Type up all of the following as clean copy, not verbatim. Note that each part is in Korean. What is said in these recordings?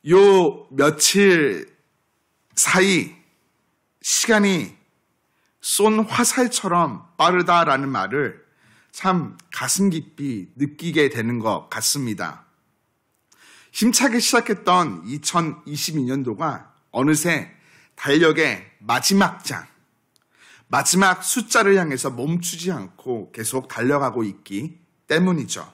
요 며칠 사이 시간이 쏜 화살처럼 빠르다라는 말을 참 가슴 깊이 느끼게 되는 것 같습니다. 힘차게 시작했던 2022년도가 어느새 달력의 마지막 장, 마지막 숫자를 향해서 멈추지 않고 계속 달려가고 있기 때문이죠.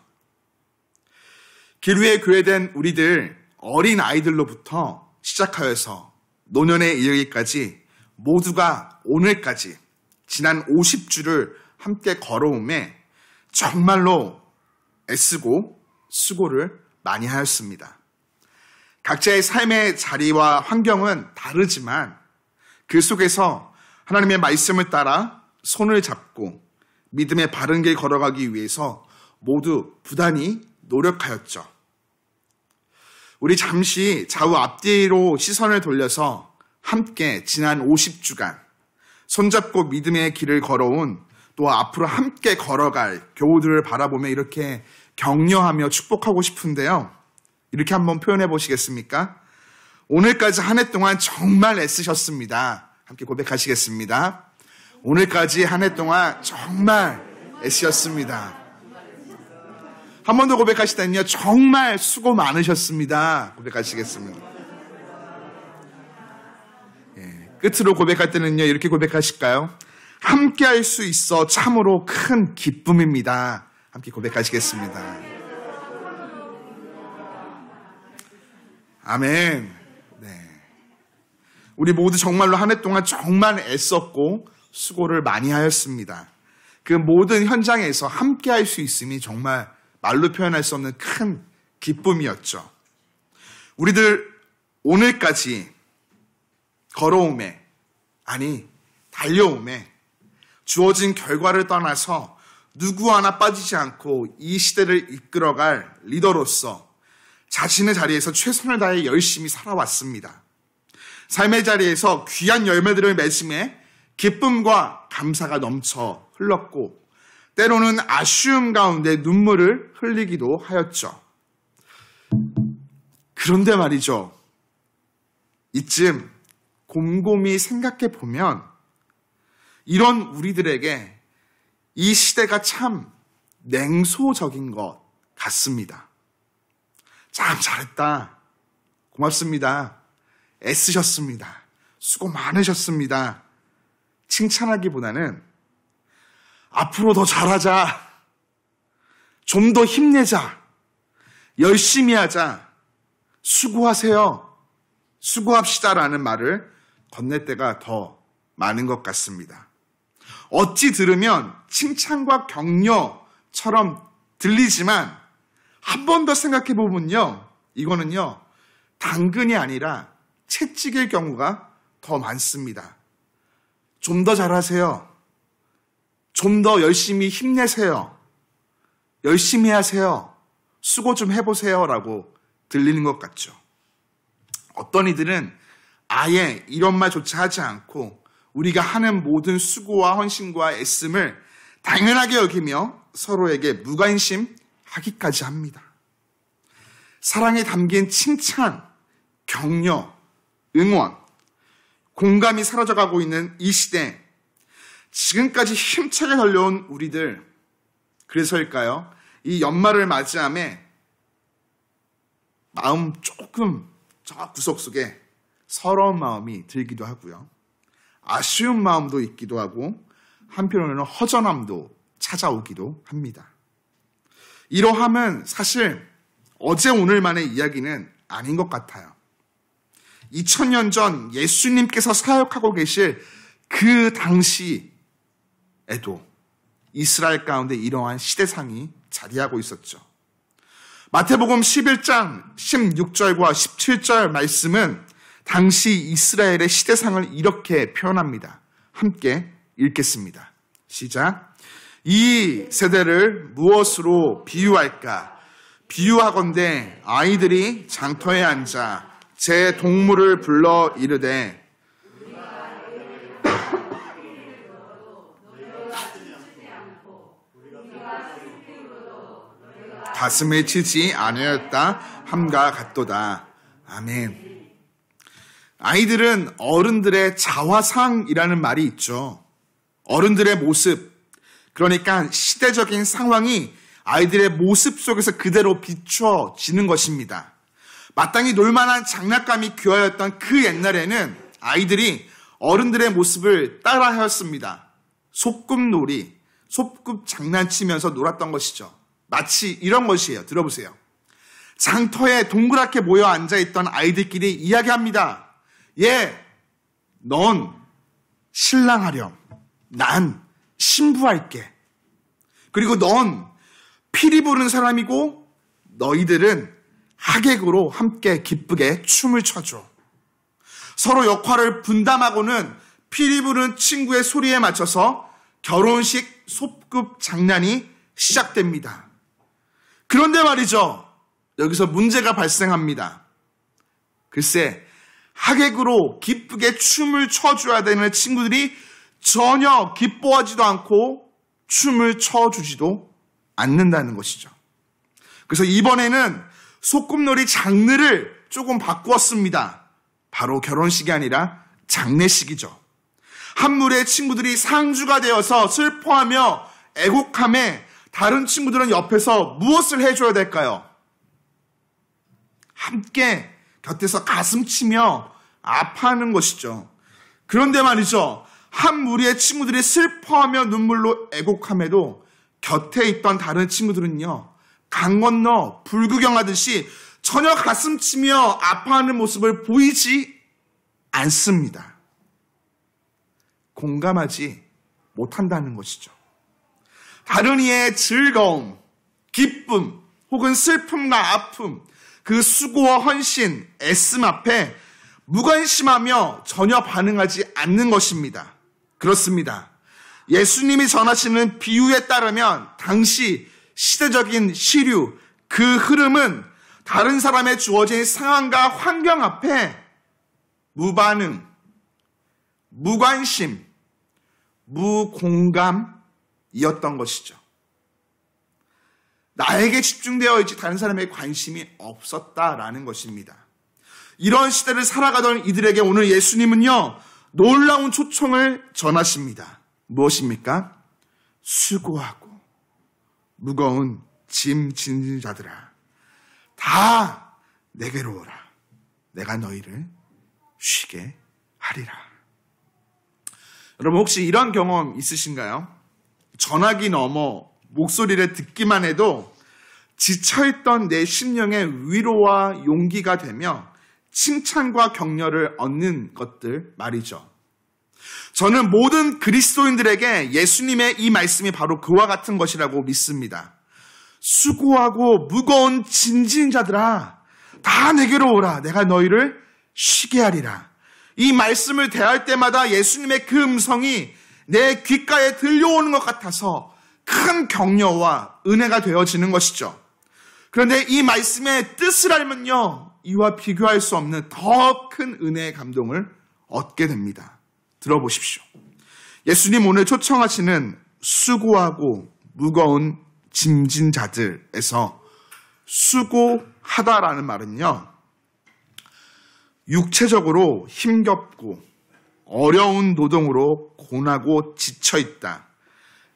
길 위에 교회된 우리들 어린 아이들로부터 시작하여서 노년에 이르기까지 모두가 오늘까지 지난 50주를 함께 걸어오매 정말로 애쓰고 수고를 많이 하였습니다. 각자의 삶의 자리와 환경은 다르지만 그 속에서 하나님의 말씀을 따라 손을 잡고 믿음의 바른 길 걸어가기 위해서 모두 부단히 노력하였죠. 우리 잠시 좌우 앞뒤로 시선을 돌려서 함께 지난 50주간 손잡고 믿음의 길을 걸어온 또 앞으로 함께 걸어갈 교우들을 바라보며 이렇게 격려하며 축복하고 싶은데요. 이렇게 한번 표현해 보시겠습니까? 오늘까지 한 해 동안 정말 애쓰셨습니다. 함께 고백하시겠습니다. 오늘까지 한 해 동안 정말 애쓰셨습니다. 한 번 더 고백하시다니요. 정말 수고 많으셨습니다. 고백하시겠습니다. 끝으로 고백할 때는요. 이렇게 고백하실까요? 함께 할 수 있어 참으로 큰 기쁨입니다. 함께 고백하시겠습니다. 아멘. 네. 우리 모두 정말로 한 해 동안 정말 애썼고 수고를 많이 하였습니다. 그 모든 현장에서 함께 할 수 있음이 정말 말로 표현할 수 없는 큰 기쁨이었죠. 우리들 오늘까지 걸어오매, 아니 달려오매 주어진 결과를 떠나서 누구 하나 빠지지 않고 이 시대를 이끌어갈 리더로서 자신의 자리에서 최선을 다해 열심히 살아왔습니다. 삶의 자리에서 귀한 열매들을 맺음에 기쁨과 감사가 넘쳐 흘렀고 때로는 아쉬움 가운데 눈물을 흘리기도 하였죠. 그런데 말이죠. 이쯤 곰곰이 생각해 보면 이런 우리들에게 이 시대가 참 냉소적인 것 같습니다. 참 잘했다. 고맙습니다. 애쓰셨습니다. 수고 많으셨습니다. 칭찬하기보다는 앞으로 더 잘하자. 좀 더 힘내자. 열심히 하자. 수고하세요. 수고합시다라는 말을 건넬 때가 더 많은 것 같습니다. 어찌 들으면 칭찬과 격려처럼 들리지만 한 번 더 생각해 보면요. 이거는요. 당근이 아니라 채찍일 경우가 더 많습니다. 좀 더 잘하세요. 좀 더 열심히 힘내세요. 열심히 하세요. 수고 좀 해보세요. 라고 들리는 것 같죠. 어떤 이들은 아예 이런 말조차 하지 않고 우리가 하는 모든 수고와 헌신과 애씀을 당연하게 여기며 서로에게 무관심하기까지 합니다. 사랑에 담긴 칭찬, 격려, 응원, 공감이 사라져가고 있는 이 시대, 지금까지 힘차게 달려온 우리들, 그래서일까요? 이 연말을 맞이함에 마음 조금 저 구석 속에 서러운 마음이 들기도 하고요. 아쉬운 마음도 있기도 하고 한편으로는 허전함도 찾아오기도 합니다. 이러함은 사실 어제 오늘만의 이야기는 아닌 것 같아요. 2000년 전 예수님께서 사역하고 계실 그 당시에도 이스라엘 가운데 이러한 시대상이 자리하고 있었죠. 마태복음 11장 16절과 17절 말씀은 당시 이스라엘의 시대상을 이렇게 표현합니다. 함께 읽겠습니다. 시작. 이 세대를 무엇으로 비유할까? 비유하건대 아이들이 장터에 앉아 제 동물을 불러 이르되 가슴을 치지 아니하였다 함과 같도다. 아멘. 아이들은 어른들의 자화상이라는 말이 있죠. 어른들의 모습, 그러니까 시대적인 상황이 아이들의 모습 속에서 그대로 비춰지는 것입니다. 마땅히 놀만한 장난감이 귀하였던 그 옛날에는 아이들이 어른들의 모습을 따라하였습니다. 소꿉놀이, 소꿉 장난치면서 놀았던 것이죠. 마치 이런 것이에요. 들어보세요. 장터에 동그랗게 모여 앉아있던 아이들끼리 이야기합니다. 넌 신랑하렴. 난 신부할게. 그리고 넌 피리 부는 사람이고 너희들은 하객으로 함께 기쁘게 춤을 춰줘. 서로 역할을 분담하고는 피리 부는 친구의 소리에 맞춰서 결혼식 소꿉 장난이 시작됩니다. 그런데 말이죠. 여기서 문제가 발생합니다. 글쎄, 하객으로 기쁘게 춤을 춰줘야 되는 친구들이 전혀 기뻐하지도 않고 춤을 춰주지도 않는다는 것이죠. 그래서 이번에는 소꿉놀이 장르를 조금 바꾸었습니다. 바로 결혼식이 아니라 장례식이죠. 한 무리의 친구들이 상주가 되어서 슬퍼하며 애곡함에 다른 친구들은 옆에서 무엇을 해줘야 될까요? 함께 곁에서 가슴 치며 아파하는 것이죠. 그런데 말이죠. 한 무리의 친구들이 슬퍼하며 눈물로 애곡함에도 곁에 있던 다른 친구들은요. 강 건너 불구경하듯이 전혀 가슴 치며 아파하는 모습을 보이지 않습니다. 공감하지 못한다는 것이죠. 다른 이의 즐거움, 기쁨, 혹은 슬픔과 아픔, 그 수고와 헌신, 애씀 앞에 무관심하며 전혀 반응하지 않는 것입니다. 그렇습니다. 예수님이 전하시는 비유에 따르면 당시 시대적인 시류, 그 흐름은 다른 사람의 주어진 상황과 환경 앞에 무반응, 무관심, 무공감이었던 것이죠. 나에게 집중되어 있지 다른 사람에게 관심이 없었다라는 것입니다. 이런 시대를 살아가던 이들에게 오늘 예수님은요, 놀라운 초청을 전하십니다. 무엇입니까? 수고하고 무거운 짐 지는 자들아, 다 내게로 오라. 내가 너희를 쉬게 하리라. 여러분 혹시 이런 경험 있으신가요? 전화기 넘어 목소리를 듣기만 해도 지쳐있던 내 심령의 위로와 용기가 되며 칭찬과 격려를 얻는 것들 말이죠. 저는 모든 그리스도인들에게 예수님의 이 말씀이 바로 그와 같은 것이라고 믿습니다. 수고하고 무거운 짐진 자들아, 다 내게로 오라. 내가 너희를 쉬게 하리라. 이 말씀을 대할 때마다 예수님의 그 음성이 내 귓가에 들려오는 것 같아서 큰 격려와 은혜가 되어지는 것이죠. 그런데 이 말씀의 뜻을 알면요, 이와 비교할 수 없는 더 큰 은혜의 감동을 얻게 됩니다. 들어보십시오. 예수님 오늘 초청하시는 수고하고 무거운 짐진 자들에서 수고하다라는 말은요, 육체적으로 힘겹고 어려운 노동으로 고나고 지쳐있다,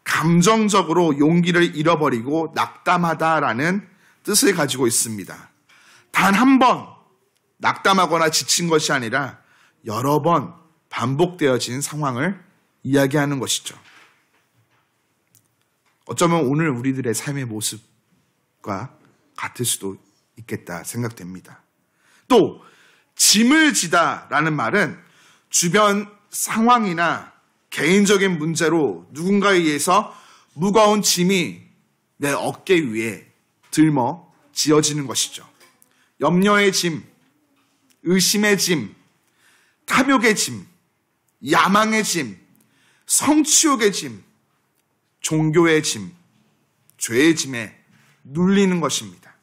감정적으로 용기를 잃어버리고 낙담하다라는 뜻을 가지고 있습니다. 단 한 번 낙담하거나 지친 것이 아니라 여러 번 반복되어진 상황을 이야기하는 것이죠. 어쩌면 오늘 우리들의 삶의 모습과 같을 수도 있겠다 생각됩니다. 또 짐을 지다라는 말은 주변 상황이나 개인적인 문제로 누군가에 의해서 무거운 짐이 내 어깨 위에 들머 지어지는 것이죠. 염려의 짐, 의심의 짐, 탐욕의 짐, 야망의 짐, 성취욕의 짐, 종교의 짐, 죄의 짐에 눌리는 것입니다.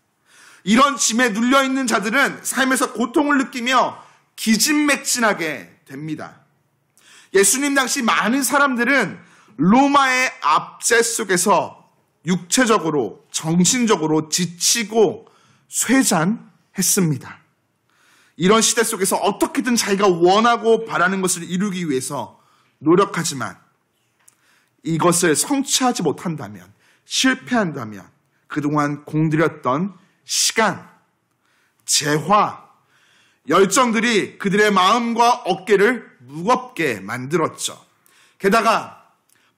이런 짐에 눌려있는 자들은 삶에서 고통을 느끼며 기진맥진하게 됩니다. 예수님 당시 많은 사람들은 로마의 압제 속에서 육체적으로, 정신적으로 지치고 쇠잔했습니다. 이런 시대 속에서 어떻게든 자기가 원하고 바라는 것을 이루기 위해서 노력하지만 이것을 성취하지 못한다면, 실패한다면 그동안 공들였던 시간, 재화, 열정들이 그들의 마음과 어깨를 무겁게 만들었죠. 게다가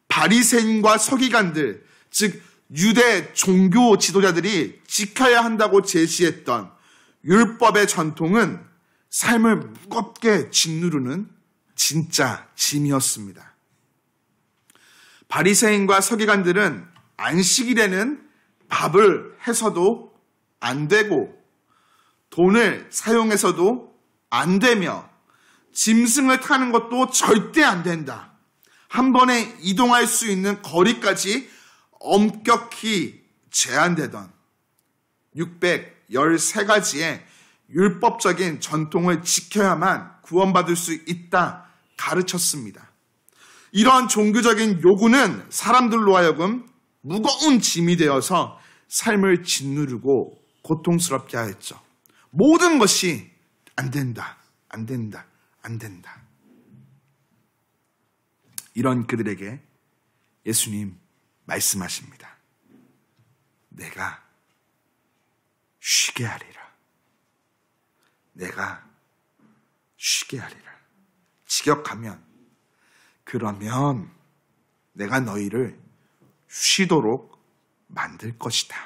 바리새인과 서기관들, 즉 유대 종교 지도자들이 지켜야 한다고 제시했던 율법의 전통은 삶을 무겁게 짓누르는 진짜 짐이었습니다. 바리새인과 서기관들은 안식일에는 밥을 해서도 안 되고 돈을 사용해서도 안 되며 짐승을 타는 것도 절대 안 된다. 한 번에 이동할 수 있는 거리까지 엄격히 제한되던 613가지의 율법적인 전통을 지켜야만 구원받을 수 있다 가르쳤습니다. 이러한 종교적인 요구는 사람들로 하여금 무거운 짐이 되어서 삶을 짓누르고 고통스럽게 하였죠. 모든 것이 안 된다, 안 된다, 안 된다. 이런 그들에게 예수님 말씀하십니다. 내가 쉬게 하리라. 내가 쉬게 하리라. 직역하면 그러면 내가 너희를 쉬도록 만들 것이다.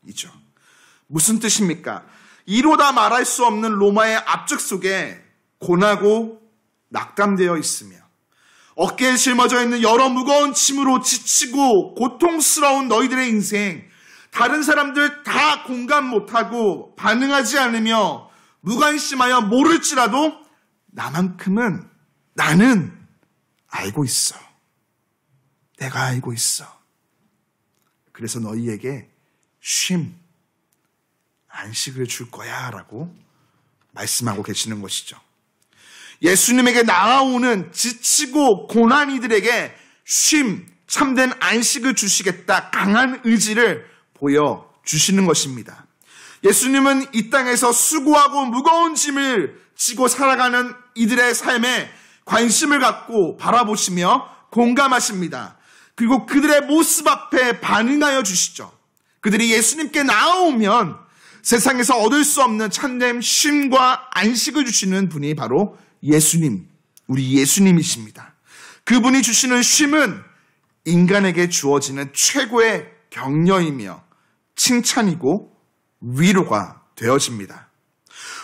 이죠. 무슨 뜻입니까? 이로다 말할 수 없는 로마의 압축 속에 고나고 낙담되어 있으며 어깨에 짊어져 있는 여러 무거운 짐으로 지치고 고통스러운 너희들의 인생, 다른 사람들 다 공감 못하고 반응하지 않으며 무관심하여 모를지라도 나만큼은 나는 알고 있어. 내가 알고 있어. 그래서 너희에게 쉼, 안식을 줄 거야 라고 말씀하고 계시는 것이죠. 예수님에게 나아오는 지치고 고난 이들에게 쉼, 참된 안식을 주시겠다 강한 의지를 보여주시는 것입니다. 예수님은 이 땅에서 수고하고 무거운 짐을 지고 살아가는 이들의 삶에 관심을 갖고 바라보시며 공감하십니다. 그리고 그들의 모습 앞에 반응하여 주시죠. 그들이 예수님께 나아오면 세상에서 얻을 수 없는 참된 쉼과 안식을 주시는 분이 바로 예수님, 우리 예수님이십니다. 그분이 주시는 쉼은 인간에게 주어지는 최고의 격려이며 칭찬이고 위로가 되어집니다.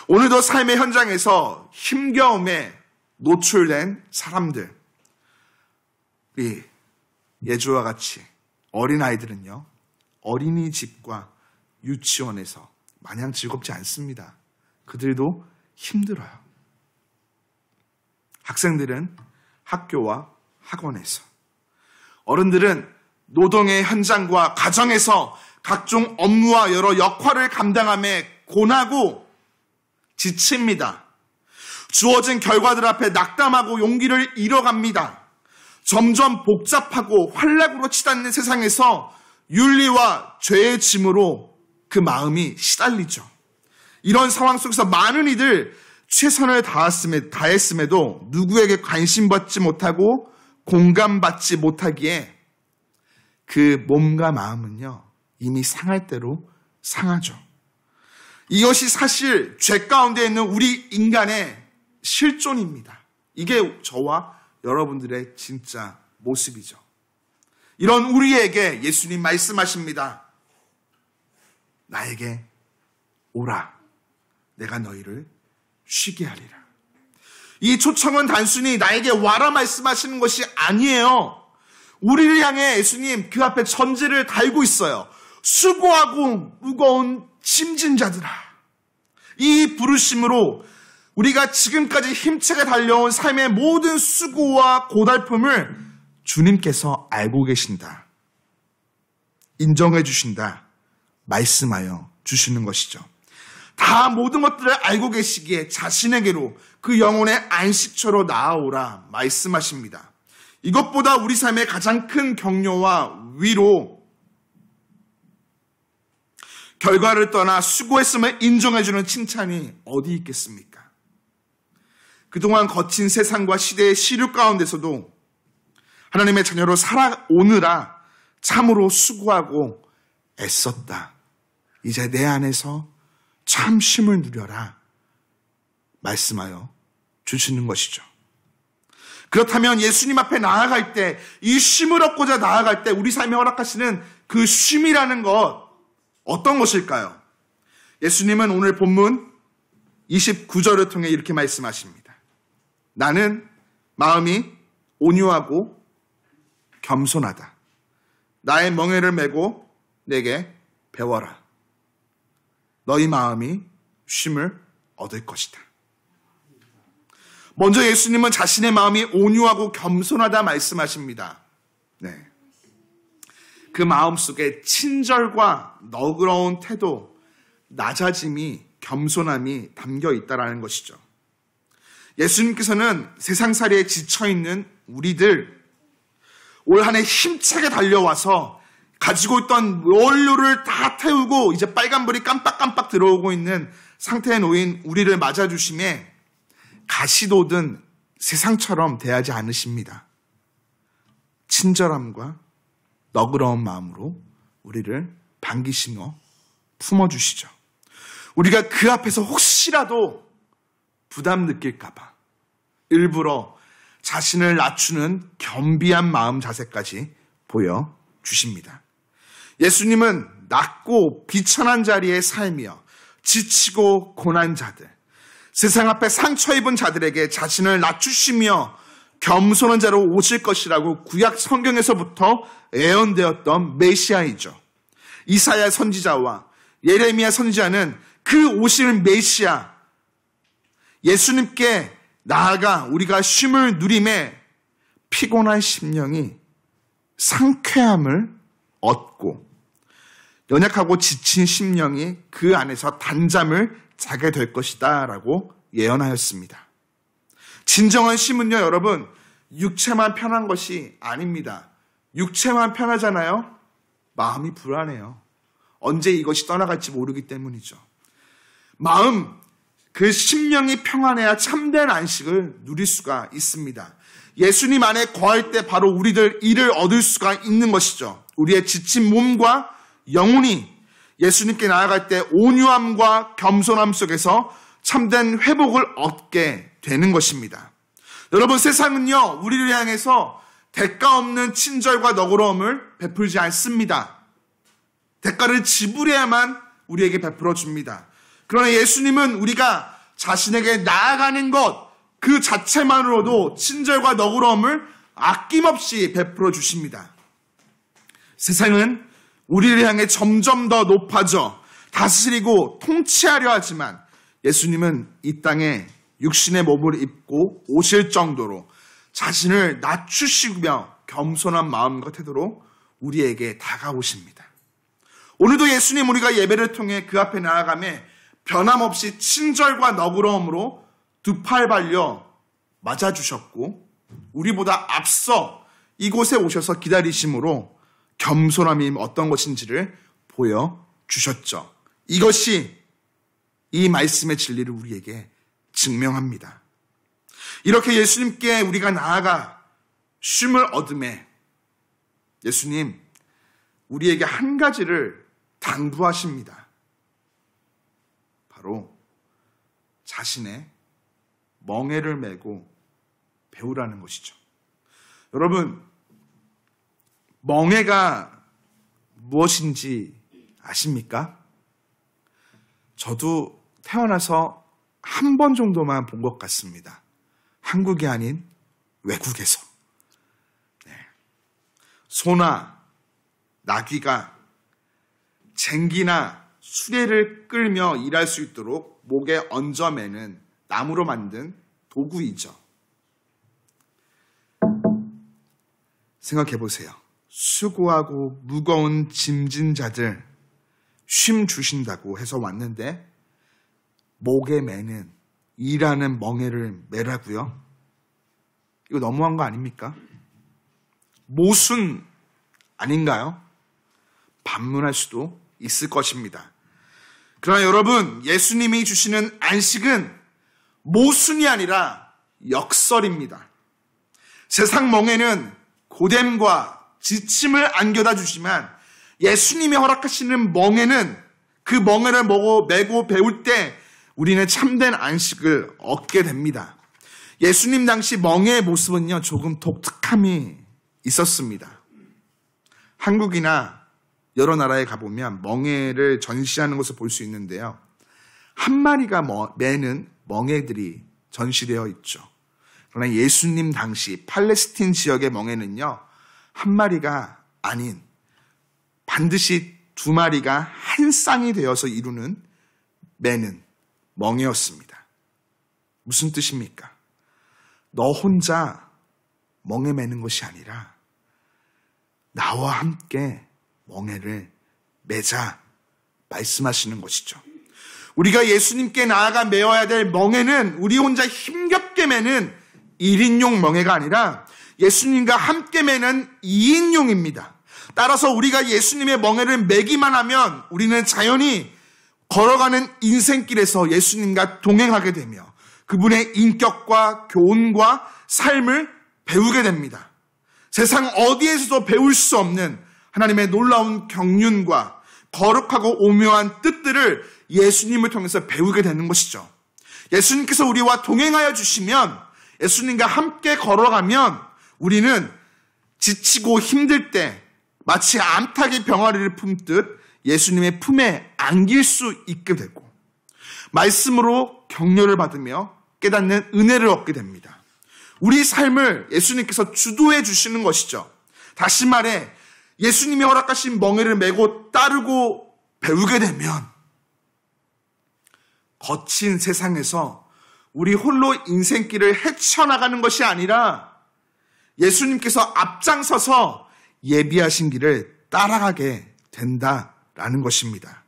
오늘도 삶의 현장에서 힘겨움에 노출된 사람들, 이 예주와 같이 어린아이들은요, 어린이집과 유치원에서 마냥 즐겁지 않습니다. 그들도 힘들어요. 학생들은 학교와 학원에서, 어른들은 노동의 현장과 가정에서 각종 업무와 여러 역할을 감당함에 고나고 지칩니다. 주어진 결과들 앞에 낙담하고 용기를 잃어갑니다. 점점 복잡하고 활락으로 치닫는 세상에서 윤리와 죄의 짐으로 그 마음이 시달리죠. 이런 상황 속에서 많은 이들 최선을 다했음에도 누구에게 관심받지 못하고 공감받지 못하기에 그 몸과 마음은요, 이미 상할 대로 상하죠. 이것이 사실 죄 가운데 있는 우리 인간의 실존입니다. 이게 저와 여러분들의 진짜 모습이죠. 이런 우리에게 예수님 말씀하십니다. 나에게 오라. 내가 너희를 쉬게 하리라. 이 초청은 단순히 나에게 와라 말씀하시는 것이 아니에요. 우리를 향해 예수님 그 앞에 전제를 달고 있어요. 수고하고 무거운 짐진 자들아. 이 부르심으로 우리가 지금까지 힘차게 달려온 삶의 모든 수고와 고달픔을 주님께서 알고 계신다. 인정해 주신다. 말씀하여 주시는 것이죠. 다 모든 것들을 알고 계시기에 자신에게로 그 영혼의 안식처로 나아오라 말씀하십니다. 이것보다 우리 삶의 가장 큰 격려와 위로, 결과를 떠나 수고했음을 인정해주는 칭찬이 어디 있겠습니까? 그동안 거친 세상과 시대의 시류 가운데서도 하나님의 자녀로 살아오느라 참으로 수고하고 애썼다. 이제 내 안에서 참 쉼을 누려라 말씀하여 주시는 것이죠. 그렇다면 예수님 앞에 나아갈 때, 이 쉼을 얻고자 나아갈 때 우리 삶에 허락하시는 그 쉼이라는 것 어떤 것일까요? 예수님은 오늘 본문 29절을 통해 이렇게 말씀하십니다. 나는 마음이 온유하고 겸손하다. 나의 멍에를 메고 내게 배워라. 너희 마음이 쉼을 얻을 것이다. 먼저 예수님은 자신의 마음이 온유하고 겸손하다 말씀하십니다. 네. 그 마음 속에 친절과 너그러운 태도, 낮아짐이, 겸손함이 담겨 있다라는 것이죠. 예수님께서는 세상살이에 지쳐있는 우리들, 올 한 해 힘차게 달려와서 가지고 있던 원료를 다 태우고 이제 빨간불이 깜빡깜빡 들어오고 있는 상태에 놓인 우리를 맞아주심에 가시돋은 세상처럼 대하지 않으십니다. 친절함과 너그러운 마음으로 우리를 반기시며 품어주시죠. 우리가 그 앞에서 혹시라도 부담 느낄까봐 일부러 자신을 낮추는 겸비한 마음 자세까지 보여주십니다. 예수님은 낮고 비천한 자리에 살며 지치고 고난 자들, 세상 앞에 상처 입은 자들에게 자신을 낮추시며 겸손한 자로 오실 것이라고 구약 성경에서부터 예언되었던 메시아이죠. 이사야 선지자와 예레미야 선지자는 그 오실 메시아 예수님께 나아가 우리가 쉼을 누림에 피곤한 심령이 상쾌함을 얻고 연약하고 지친 심령이 그 안에서 단잠을 자게 될 것이다 라고 예언하였습니다. 진정한 쉼은요, 여러분, 육체만 편한 것이 아닙니다. 육체만 편하잖아요. 마음이 불안해요. 언제 이것이 떠나갈지 모르기 때문이죠. 마음, 그 심령이 평안해야 참된 안식을 누릴 수가 있습니다. 예수님 안에 거할 때 바로 우리들 이를 얻을 수가 있는 것이죠. 우리의 지친 몸과 영혼이 예수님께 나아갈 때 온유함과 겸손함 속에서 참된 회복을 얻게 되는 것입니다. 여러분, 세상은요, 우리를 향해서 대가 없는 친절과 너그러움을 베풀지 않습니다. 대가를 지불해야만 우리에게 베풀어 줍니다. 그러나 예수님은 우리가 자신에게 나아가는 것 그 자체만으로도 친절과 너그러움을 아낌없이 베풀어 주십니다. 세상은 우리를 향해 점점 더 높아져 다스리고 통치하려 하지만 예수님은 이 땅에 육신의 몸을 입고 오실 정도로 자신을 낮추시며 겸손한 마음과 태도로 우리에게 다가오십니다. 오늘도 예수님 우리가 예배를 통해 그 앞에 나아가며 변함없이 친절과 너그러움으로 두 팔 벌려 맞아주셨고 우리보다 앞서 이곳에 오셔서 기다리심으로 겸손함이 어떤 것인지를 보여주셨죠. 이것이 이 말씀의 진리를 우리에게 증명합니다. 이렇게 예수님께 우리가 나아가 쉼을 얻음에 예수님 우리에게 한 가지를 당부하십니다. 바로 자신의 멍에를 메고 배우라는 것이죠. 여러분, 멍에가 무엇인지 아십니까? 저도 태어나서 한 번 정도만 본 것 같습니다. 한국이 아닌 외국에서. 네. 소나 나귀가 쟁기나 수레를 끌며 일할 수 있도록 목에 얹어 매는 나무로 만든 도구이죠. 생각해 보세요. 수고하고 무거운 짐진 자들 쉼 주신다고 해서 왔는데 목에 매는 일하는 멍에를 매라고요? 이거 너무한 거 아닙니까? 모순 아닌가요? 반문할 수도 있을 것입니다. 그러나 여러분, 예수님이 주시는 안식은 모순이 아니라 역설입니다. 세상 멍에는 고됨과 지침을 안겨다 주지만 예수님이 허락하시는 멍에는 그 멍에를 메고 배울 때 우리는 참된 안식을 얻게 됩니다. 예수님 당시 멍에의 모습은요, 조금 독특함이 있었습니다. 한국이나 여러 나라에 가보면 멍에를 전시하는 것을 볼 수 있는데요. 한 마리가 매는 멍에들이 전시되어 있죠. 그러나 예수님 당시 팔레스틴 지역의 멍에는요, 한 마리가 아닌 반드시 두 마리가 한 쌍이 되어서 이루는 매는 멍에였습니다. 무슨 뜻입니까? 너 혼자 멍에 매는 것이 아니라 나와 함께 멍에를 매자 말씀하시는 것이죠. 우리가 예수님께 나아가 메어야 될 멍에는 우리 혼자 힘겹게 매는 1인용 멍에가 아니라 예수님과 함께 매는 2인용입니다. 따라서 우리가 예수님의 멍에를 매기만 하면 우리는 자연히 걸어가는 인생길에서 예수님과 동행하게 되며 그분의 인격과 교훈과 삶을 배우게 됩니다. 세상 어디에서도 배울 수 없는 하나님의 놀라운 경륜과 거룩하고 오묘한 뜻들을 예수님을 통해서 배우게 되는 것이죠. 예수님께서 우리와 동행하여 주시면, 예수님과 함께 걸어가면 우리는 지치고 힘들 때 마치 암탉이 병아리를 품듯 예수님의 품에 안길 수 있게 되고 말씀으로 격려를 받으며 깨닫는 은혜를 얻게 됩니다. 우리 삶을 예수님께서 주도해 주시는 것이죠. 다시 말해 예수님이 허락하신 멍에를 메고 따르고 배우게 되면 거친 세상에서 우리 홀로 인생길을 헤쳐나가는 것이 아니라 예수님께서 앞장서서 예비하신 길을 따라가게 된다라는 것입니다.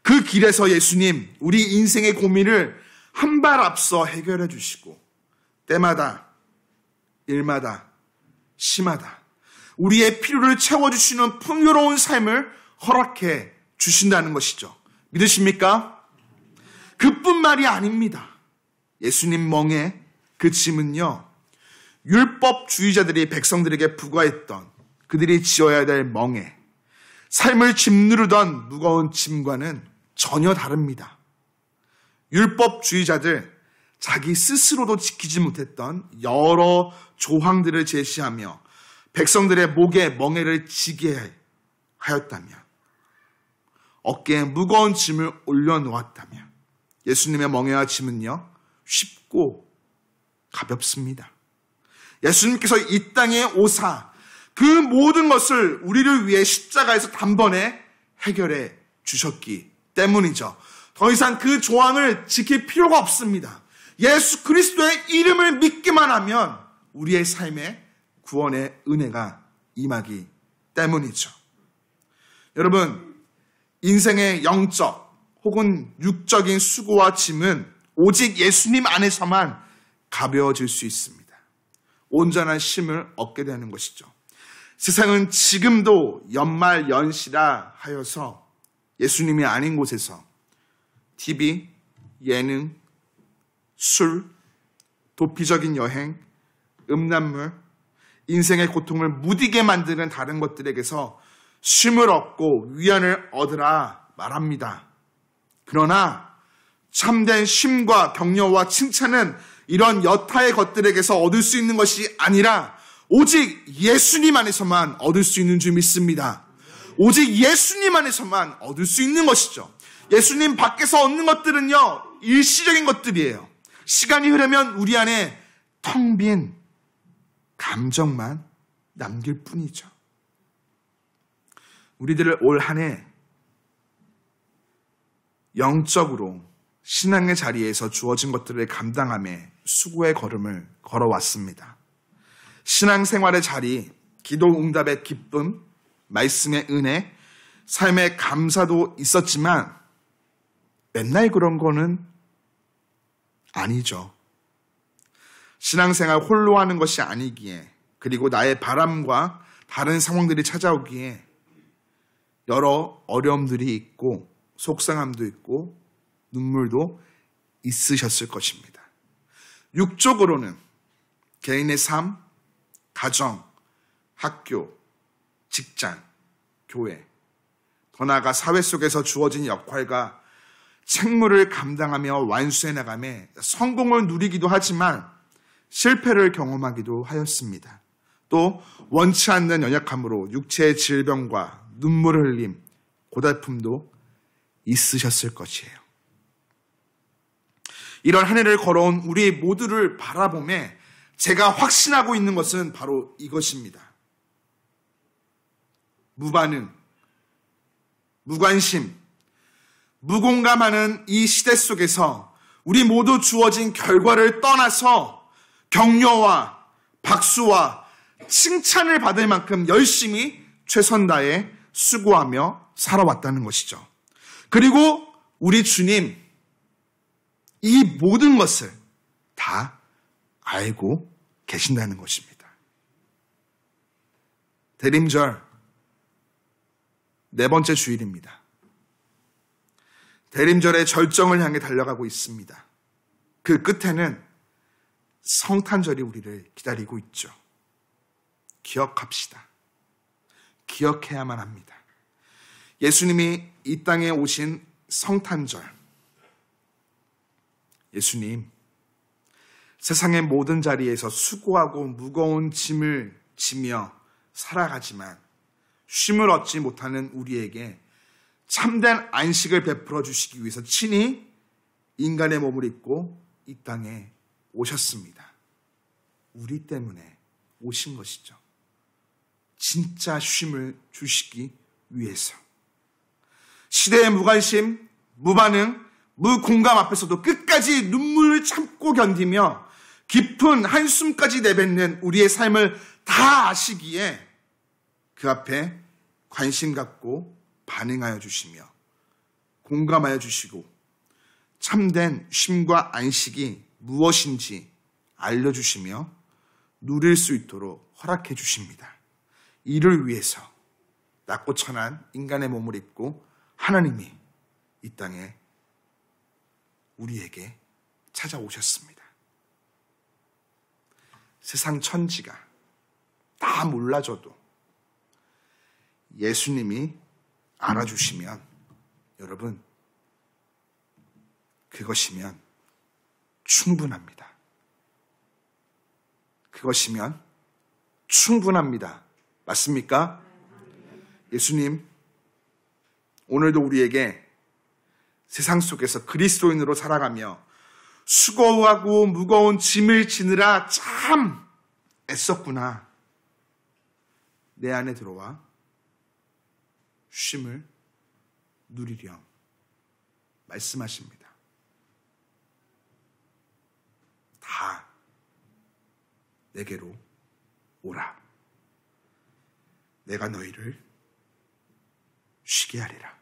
그 길에서 예수님, 우리 인생의 고민을 한 발 앞서 해결해 주시고 때마다, 일마다, 시마다 우리의 필요를 채워주시는 풍요로운 삶을 허락해 주신다는 것이죠. 믿으십니까? 그뿐만이 아닙니다. 예수님 멍에 그 짐은요, 율법주의자들이 백성들에게 부과했던 그들이 지어야 될 멍에, 삶을 짓누르던 무거운 짐과는 전혀 다릅니다. 율법주의자들, 자기 스스로도 지키지 못했던 여러 조항들을 제시하며 백성들의 목에 멍에를 지게 하였다면, 어깨에 무거운 짐을 올려놓았다면 예수님의 멍에와 짐은요, 쉽고 가볍습니다. 예수님께서 이 땅에 오사 그 모든 것을 우리를 위해 십자가에서 단번에 해결해 주셨기 때문이죠. 더 이상 그 조항을 지킬 필요가 없습니다. 예수 그리스도의 이름을 믿기만 하면 우리의 삶에 구원의 은혜가 임하기 때문이죠. 여러분, 인생의 영적 혹은 육적인 수고와 짐은 오직 예수님 안에서만 가벼워질 수 있습니다. 온전한 쉼을 얻게 되는 것이죠. 세상은 지금도 연말 연시라 하여서 예수님이 아닌 곳에서 TV, 예능, 술, 도피적인 여행, 음란물, 인생의 고통을 무디게 만드는 다른 것들에게서 쉼을 얻고 위안을 얻으라 말합니다. 그러나 참된 쉼과 격려와 칭찬은 이런 여타의 것들에게서 얻을 수 있는 것이 아니라 오직 예수님 안에서만 얻을 수 있는 줄 믿습니다. 오직 예수님 안에서만 얻을 수 있는 것이죠. 예수님 밖에서 얻는 것들은요, 일시적인 것들이에요. 시간이 흐르면 우리 안에 텅 빈 감정만 남길 뿐이죠. 우리들을 올 한 해 영적으로 신앙의 자리에서 주어진 것들을 감당함에 수고의 걸음을 걸어왔습니다. 신앙생활의 자리, 기도 응답의 기쁨, 말씀의 은혜, 삶의 감사도 있었지만 맨날 그런 거는 아니죠. 신앙생활 홀로 하는 것이 아니기에, 그리고 나의 바람과 다른 상황들이 찾아오기에 여러 어려움들이 있고 속상함도 있고 눈물도 있으셨을 것입니다. 육적으로는 개인의 삶, 가정, 학교, 직장, 교회, 더 나아가 사회 속에서 주어진 역할과 책무를 감당하며 완수해 나가며 성공을 누리기도 하지만 실패를 경험하기도 하였습니다. 또 원치 않는 연약함으로 육체의 질병과 눈물을 흘림, 고달픔도 있으셨을 것이에요. 이런 한 해를 걸어온 우리 모두를 바라보며 제가 확신하고 있는 것은 바로 이것입니다. 무반응, 무관심, 무공감하는 이 시대 속에서 우리 모두 주어진 결과를 떠나서 격려와 박수와 칭찬을 받을 만큼 열심히 최선 다해 수고하며 살아왔다는 것이죠. 그리고 우리 주님, 이 모든 것을 다 알고 계신다는 것입니다. 대림절 네 번째 주일입니다. 대림절의 절정을 향해 달려가고 있습니다. 그 끝에는 성탄절이 우리를 기다리고 있죠. 기억합시다. 기억해야만 합니다. 예수님이 이 땅에 오신 성탄절. 예수님, 세상의 모든 자리에서 수고하고 무거운 짐을 지며 살아가지만 쉼을 얻지 못하는 우리에게 참된 안식을 베풀어 주시기 위해서 친히 인간의 몸을 입고 이 땅에 오셨습니다. 우리 때문에 오신 것이죠. 진짜 쉼을 주시기 위해서. 시대의 무관심, 무반응, 무공감 앞에서도 끝까지 눈물을 참고 견디며 깊은 한숨까지 내뱉는 우리의 삶을 다 아시기에 그 앞에 관심 갖고 반응하여 주시며 공감하여 주시고 참된 쉼과 안식이 무엇인지 알려주시며 누릴 수 있도록 허락해 주십니다. 이를 위해서 낮고 천한 인간의 몸을 입고 하나님이 이 땅에 우리에게 찾아오셨습니다. 세상 천지가 다 몰라줘도 예수님이 알아주시면 여러분 그것이면 충분합니다. 그것이면 충분합니다. 맞습니까? 예수님 오늘도 우리에게 세상 속에서 그리스도인으로 살아가며 수고하고 무거운 짐을 지느라 참 애썼구나. 내 안에 들어와 쉼을 누리렴 말씀하십니다. 다 내게로 오라. 내가 너희를 쉬게 하리라.